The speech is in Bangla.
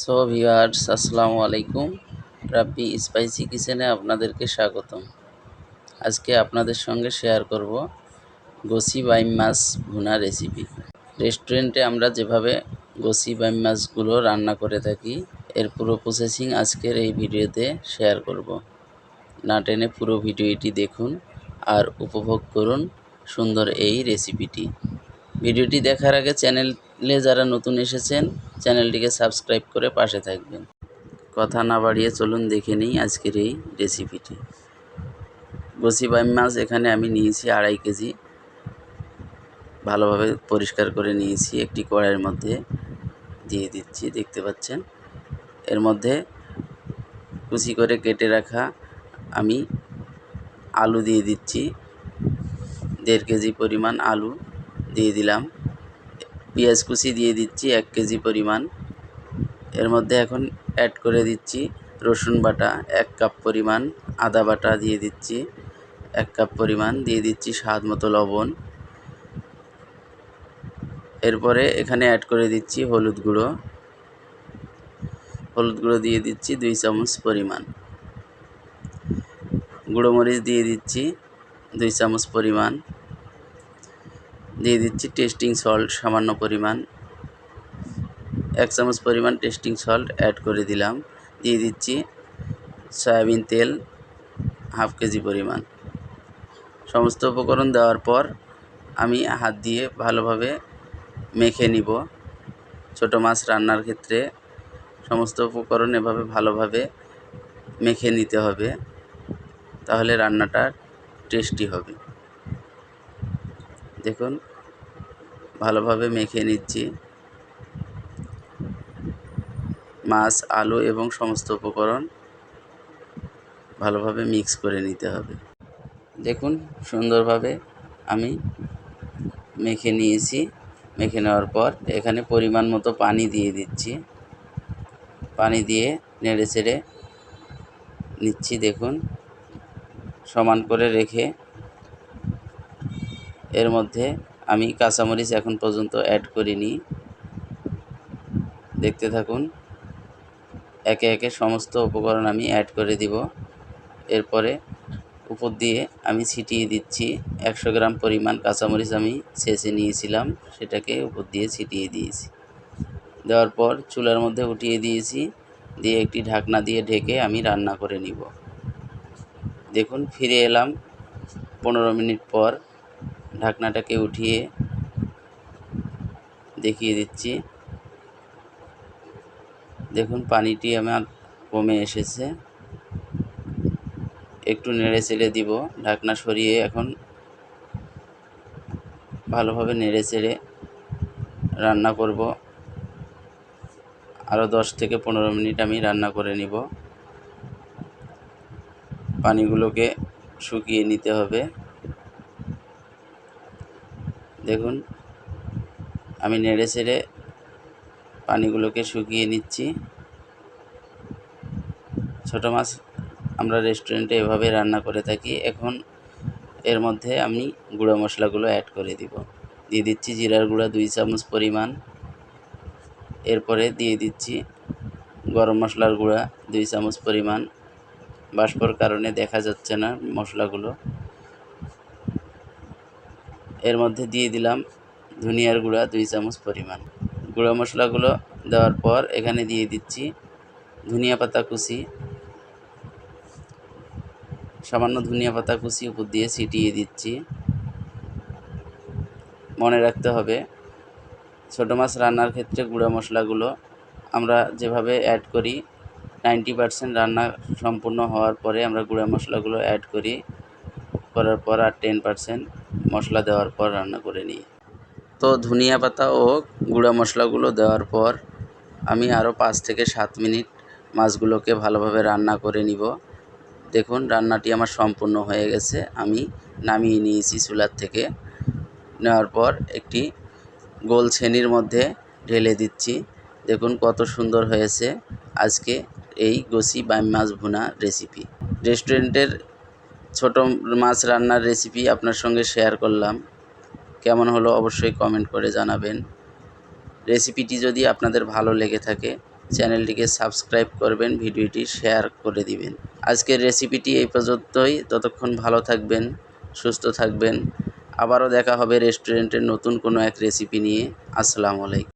সো ভিউয়ার্স, আসসালামু আলাইকুম। রাব্বি স্পাইসি কিচেনে আপনাদেরকে স্বাগতম। আজকে আপনাদের সঙ্গে শেয়ার করব গোসি বাইম মাছ ভুনা রেসিপি। রেস্টুরেন্টে আমরা যেভাবে গোসি বাইম মাছগুলো রান্না করে থাকি, এর পুরো প্রসেসিং আজকের এই ভিডিওতে শেয়ার করব। না টেনে পুরো ভিডিওটি দেখুন আর উপভোগ করুন সুন্দর এই রেসিপিটি। ভিডিওটি দেখার আগে চ্যানেলে যারা নতুন এসেছেন, চ্যানেলটিকে সাবস্ক্রাইব করে পাশে থাকবেন। কথা না বাড়িয়ে চলুন দেখে নিই আজকের এই রেসিপিটি। গোসি বাইম মাছ এখানে আমি নিয়েছি 2.5 কেজি। ভালোভাবে পরিষ্কার করে নিয়েছি। একটি কড়াইয়ের মধ্যে দিয়ে দিচ্ছি, দেখতে পাচ্ছেন। এর মধ্যে কুচি করে কেটে রাখা আমি আলু দিয়ে দিচ্ছি। 1.5 কেজি পরিমাণ আলু দিয়ে দিলাম। পেঁয়াজ কুচি দিয়ে দিচ্ছি 1 কেজি পরিমাণ। এর মধ্যে এখন অ্যাড করে দিচ্ছি রসুন বাটা 1 কাপ পরিমাণ, আদা বাটা দিয়ে দিচ্ছি 1 কাপ পরিমাণ, দিয়ে দিচ্ছি স্বাদ মতো লবণ। এরপরে এখানে অ্যাড করে দিচ্ছি হলুদ গুঁড়ো দিয়ে দিচ্ছি 2 চামচ পরিমাণ। গুঁড়ো মরিচ দিয়ে দিচ্ছি 2 চামচ পরিমাণ। দিয়ে দিচ্ছি টেস্টিং সল্ট সামান্য পরিমাণ, 1 চামচ পরিমাণ টেস্টিং সল্ট অ্যাড করে দিলাম। দিয়ে দিচ্ছি সয়াবিন তেল 1/2 কেজি পরিমাণ। সমস্ত উপকরণ দেওয়ার পর আমি হাত দিয়ে ভালোভাবে মেখে নিব। ছোটো মাছ রান্নার ক্ষেত্রে সমস্ত উপকরণ এভাবে ভালোভাবে মেখে নিতে হবে, তাহলে রান্নাটা টেস্টি হবে। দেখুন, ভালোভাবে মেখে নিচ্ছি। মাছ, আলু এবং সমস্ত উপকরণ ভালোভাবে মিক্স করে নিতে হবে। দেখুন, সুন্দরভাবে আমি মেখে নিয়েছি। মেখে নেওয়ার পর এখানে পরিমাণ মতো পানি দিয়ে দিচ্ছি। পানি দিয়ে নেড়ে চেড়ে নিচ্ছি। দেখুন, সমান করে রেখে এর মধ্যে আমি কাঁচামরিচ এখন পর্যন্ত অ্যাড করিনি। দেখতে থাকুন, একে একে সমস্ত উপকরণ আমি অ্যাড করে দিব। এরপরে উপর দিয়ে আমি ছিটিয়ে দিচ্ছি 100 গ্রাম পরিমাণ কাঁচামরিচ আমি ছেঁচে নিয়েছিলাম, সেটাকে উপর দিয়ে ছিটিয়ে দিয়েছি। দেওয়ার পর চুলার মধ্যে উঠিয়ে দিয়েছি, দিয়ে একটি ঢাকনা দিয়ে ঢেকে আমি রান্না করে নিব। দেখুন, ফিরে এলাম 15 মিনিট পর। ঢাকনাটাকে উঠিয়ে দেখিয়ে দিচ্ছি। দেখুন, পানিটি আমার কমে এসেছে। একটু নেড়ে চেড়ে দিব। ঢাকনা সরিয়ে এখন ভালোভাবে নেড়ে চেড়ে রান্না করব। আরও 10 থেকে 15 মিনিট আমি রান্না করে নিব। পানিগুলোকে শুকিয়ে নিতে হবে। দেখুন, আমি নেড়ে চেড়ে পানিগুলোকে শুকিয়ে নিচ্ছি। ছোটো মাছ আমরা রেস্টুরেন্টে এভাবে রান্না করে থাকি। এখন এর মধ্যে আমি গুঁড়ো মশলাগুলো অ্যাড করে দিব। দিয়ে দিচ্ছি জিরার গুঁড়া 2 চামচ পরিমাণ। এরপরে দিয়ে দিচ্ছি গরম মশলার গুঁড়া 2 চামচ পরিমাণ। বাষ্পর কারণে দেখা যাচ্ছে না মশলাগুলো। এর মধ্যে দিয়ে দিলাম ধনিয়ার গুঁড়া 2 চামচ পরিমাণ। গুঁড়ো মশলাগুলো দেওয়ার পর এখানে দিয়ে দিচ্ছি ধনিয়া পাতা কুচি, সামান্য ধনিয়া পাতা কুচি উপর দিয়ে ছিটিয়ে দিচ্ছি। মনে রাখতে হবে, ছোটো মাছ রান্নার ক্ষেত্রে গুঁড়ো মশলাগুলো আমরা যেভাবে অ্যাড করি, 90% রান্না সম্পূর্ণ হওয়ার পরে আমরা গুঁড়ো মশলাগুলো অ্যাড করার পর আর 10% মশলা দেওয়ার পর রান্না করে নিই। তো ধনিয়া পাতা ও গুঁড়ো মশলাগুলো দেওয়ার পর আমি আরও 5 থেকে 7 মিনিট মাছগুলোকে ভালোভাবে রান্না করে নিব। দেখুন, রান্নাটি আমার সম্পূর্ণ হয়ে গেছে। আমি নামিয়ে নিয়েছি চুলার থেকে। নেওয়ার পর একটি গোল ছেনির মধ্যে ঢেলে দিচ্ছি। দেখুন কত সুন্দর হয়েছে আজকে এই গোসি বাইম মাছ ভুনা রেসিপি। রেস্টুরেন্টের ছোট মাছ রান্নার রেসিপি আপনার সঙ্গে শেয়ার করলাম। কেমন হলো অবশ্যই কমেন্ট করে জানাবেন। রেসিপিটি যদি আপনাদের ভালো লেগে থাকে চ্যানেলটিকে সাবস্ক্রাইব করবেন, ভিডিওটি শেয়ার করে দিবেন। আজকের রেসিপিটি এই পর্যন্তই। ততক্ষণ ভালো থাকবেন, সুস্থ থাকবেন। আবারও দেখা হবে রেস্টুরেন্টের নতুন কোনো এক রেসিপি নিয়ে। আসসালামু আলাইকুম।